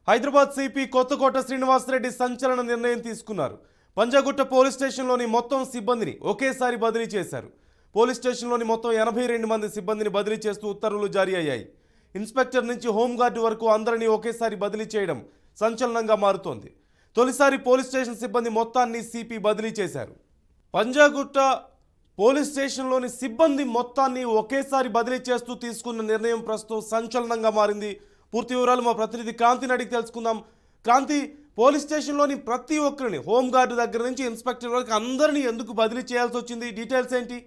Hyderabad CP Kothakota Srinivasa Reddy సంచలన నిర్ణయం తీసుకున్నారు. పంజాగుట్ట పోలీస్ స్టేషన్లోని మొత్తం సిబ్బందిని ఒకేసారి బదిలీ చేశారు. పోలీస్ స్టేషన్లోని మొత్తం 82 మంది సిబ్బందిని బదిలీ చేస్తూ ఉత్తర్వులు జారీ అయ్యాయి. ఇన్స్పెక్టర్ నుంచి హోంగార్డు వరకు అందరినీ ఒకేసారి బదిలీ చేయడం సంచలనంగా మారుతోంది. తొలిసారి పోలీస్ స్టేషన్ సిబ్బంది మొత్తాన్ని సిపి బదిలీ చేశారు. పంజాగుట్ట పోలీస్ స్టేషన్లోని సిబ్బంది మొత్తాన్ని ఒకేసారి బదిలీ చేస్తూ తీసుకున్న నిర్ణయం ప్రస్తుతం సంచలనంగా మారింది. పూర్తి వివరాలు మా ప్రతినిధి క్రాంతిని అడిగి తెలుసుకుందాం. క్రాంతి, పోలీస్ స్టేషన్లోని ప్రతి ఒక్కరిని హోంగార్డు దగ్గర నుంచి ఇన్స్పెక్టర్ వరకు అందరినీ ఎందుకు బదిలీ చేయాల్సి వచ్చింది? డీటెయిల్స్ ఏంటి?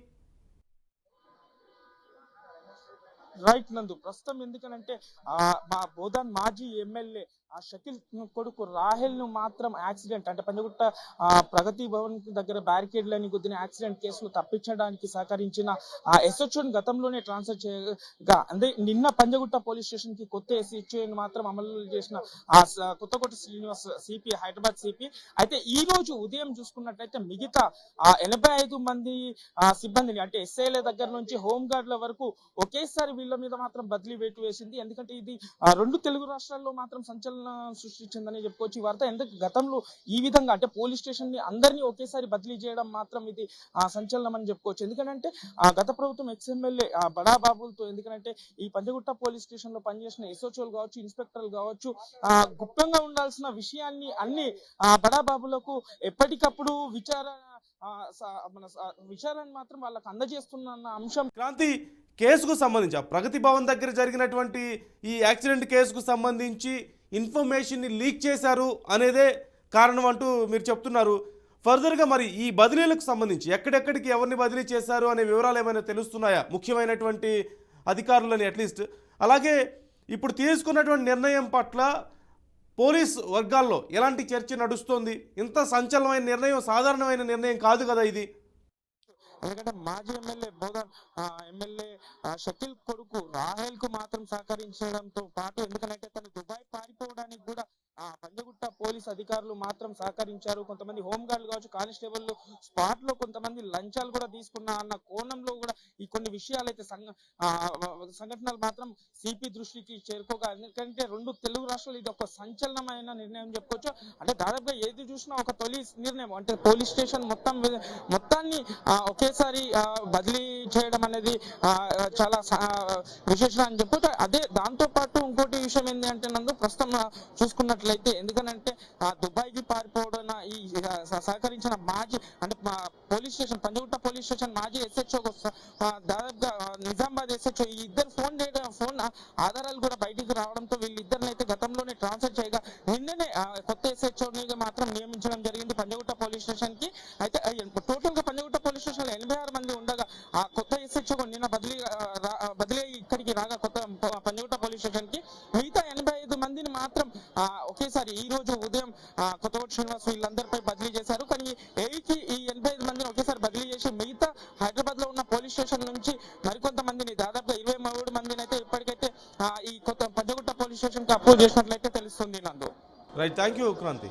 రైట్ నందు, ప్రస్తుతం ఎందుకనంటే మా బోధన్ మాజీ ఎమ్మెల్యే షకీల్ కొడుకు రాహెల్ ను మాత్రం యాక్సిడెంట్ అంటే పంజగుట్ట ప్రగతి భవన్ దగ్గర బ్యారికేడ్లని గుద్దిన యాక్సిడెంట్ కేసులు తప్పించడానికి సహకరించిన ఎస్హెచ్ఓని గతంలోనే ట్రాన్స్ఫర్ చేయగా, అంటే నిన్న పంజగుట్ట పోలీస్ స్టేషన్ కి కొత్త ఎస్హెచ్ఓని మాత్రం అమలు చేసిన కొత్తకోట శ్రీనివాస్ సిపి, హైదరాబాద్ సిపి. అయితే ఈ రోజు ఉదయం చూసుకున్నట్లయితే మిగతా 85 మంది సిబ్బందిని అంటే ఎస్ఐల దగ్గర నుంచి హోంగార్డుల వరకు ఒకేసారి వీళ్ళ మీద మాత్రం బదిలీ వేటు వేసింది. ఎందుకంటే ఇది రెండు తెలుగు రాష్ట్రాల్లో మాత్రం సంచలనం సృష్టించిందని చెప్పుకోవచ్చు ఈ వార్త. ఎందుకు గతంలో ఈ విధంగా అంటే పోలీస్ స్టేషన్ ని అందరినీ ఒకేసారి బదిలీ చేయడం మాత్రం ఇది సంచలనం అని చెప్పుకోవచ్చు. ఎందుకంటే గత ప్రభుత్వం ఎక్స్ఎమ్మెల్యే బడా బాబులతో, ఎందుకంటే ఈ పంజగుట్ట పోలీస్ స్టేషన్ లో పనిచేసిన ఎస్హెచ్ఓలు కావచ్చు, ఇన్స్పెక్టర్లు కావచ్చు, గుప్తంగా ఉండాల్సిన విషయాన్ని అన్ని బడా బాబులకు ఎప్పటికప్పుడు విచారాన్ని మాత్రం వాళ్ళకి అందజేస్తున్న అంశం. క్రాంతి, కేసుకు సంబంధించి ప్రగతి భవన్ దగ్గర జరిగినటువంటి ఈ యాక్సిడెంట్ కేసుకు సంబంధించి ఇన్ఫర్మేషన్ని లీక్ చేశారు అనేదే కారణం అంటూ మీరు చెప్తున్నారు. ఫర్దర్గా మరి ఈ బదిలీలకు సంబంధించి ఎక్కడెక్కడికి ఎవరిని బదిలీ చేశారు అనే వివరాలు ఏమైనా తెలుస్తున్నాయా ముఖ్యమైనటువంటి అధికారులని అట్లీస్ట్? అలాగే ఇప్పుడు తీసుకున్నటువంటి నిర్ణయం పట్ల పోలీస్ వర్గాల్లో ఎలాంటి చర్చ నడుస్తోంది? ఇంత సంచలనమైన నిర్ణయం సాధారణమైన నిర్ణయం కాదు కదా ఇది. ఎందుకంటే మాజీ ఎమ్మెల్యే బోధన్ ఎమ్మెల్యే షకీల్ కొడుకు రాహెల్ కు మాత్రం సహకరించడంతో పాటు, ఎందుకంటే తను దుబాయ్ పారిపోవడానికి కూడా పంజగుట్ట పోలీస్ అధికారులు మాత్రం సహకరించారు. కొంతమంది హోంగార్డులు కావచ్చు, కానిస్టేబుల్ స్పాట్ లో కొంతమంది లంచాలు కూడా తీసుకున్నా అన్న కోణంలో కూడా ఈ కొన్ని విషయాలు అయితే సంఘటనలు మాత్రం సిపి దృష్టికి చేరుకోగా, ఎందుకంటే రెండు తెలుగు రాష్ట్రాలు ఇది ఒక సంచలనమైన నిర్ణయం చెప్పుకోవచ్చు. అంటే దాదాపుగా ఏది చూసినా ఒక తొలి నిర్ణయం అంటే పోలీస్ స్టేషన్ మొత్తాన్ని ఒకేసారి బదిలీ చేయడం అనేది చాలా విశేషం అని చెప్పొచ్చు. అదే దాంతో పాటు ఇంకోటి విషయం ఏంటి అంటే నందు, ప్రస్తుతం చూసుకున్నట్లయితే ఎందుకనంటే దుబాయ్కి పారిపోవడం ఈ సహకరించిన మాజీ అంటే police station Panjagutta police station మాజీ ఎస్హెచ్ఓ దాదాపుగా నిజామాబాద్ ఎస్హెచ్ఓ ఈ ఇద్దరు ఫోన్ ఆధారాలు కూడా బయటికి రావడంతో వీళ్ళిద్దరిని అయితే గతంలోనే ట్రాన్స్ఫర్ చేయగా నిన్ననే కొత్త ఎస్హెచ్ఓని మాత్రం నియమించడం జరిగింది పంజగుట్ట పోలీస్ స్టేషన్ కి. అయితే టోటల్ గా పంజగుట్ట పోలీస్ స్టేషన్ లో 86 మంది ఉండగా ఆ కొత్త ఎస్హెచ్ఓ నిన్న బదిలీ ఇక్కడికి రాగా కొత్త పంజగుట్ట పోలీస్ స్టేషన్ కి మిగతా 85 మందిని మాత్రం ఒకేసారి ఈ రోజు ఉదయం కొత్తకోట శ్రీనివాస్ వీళ్ళందరిపై బదిలీ చేశారు. కానీ ఈ 85 మందిని ఒకేసారి బదిలీ చేసి మిగతా హైదరాబాద్ లో ఉన్న పోలీస్ స్టేషన్ నుంచి మరికొంతమందిని దాదాపుగా 23 మందిని అయితే ఇప్పటికైతే ఈ కొత్త పంజగుట్ట పోలీస్ స్టేషన్ కి అప్రూవ్ చేసినట్లయితే తెలుస్తుంది Nandu. Right, thank you Kranti.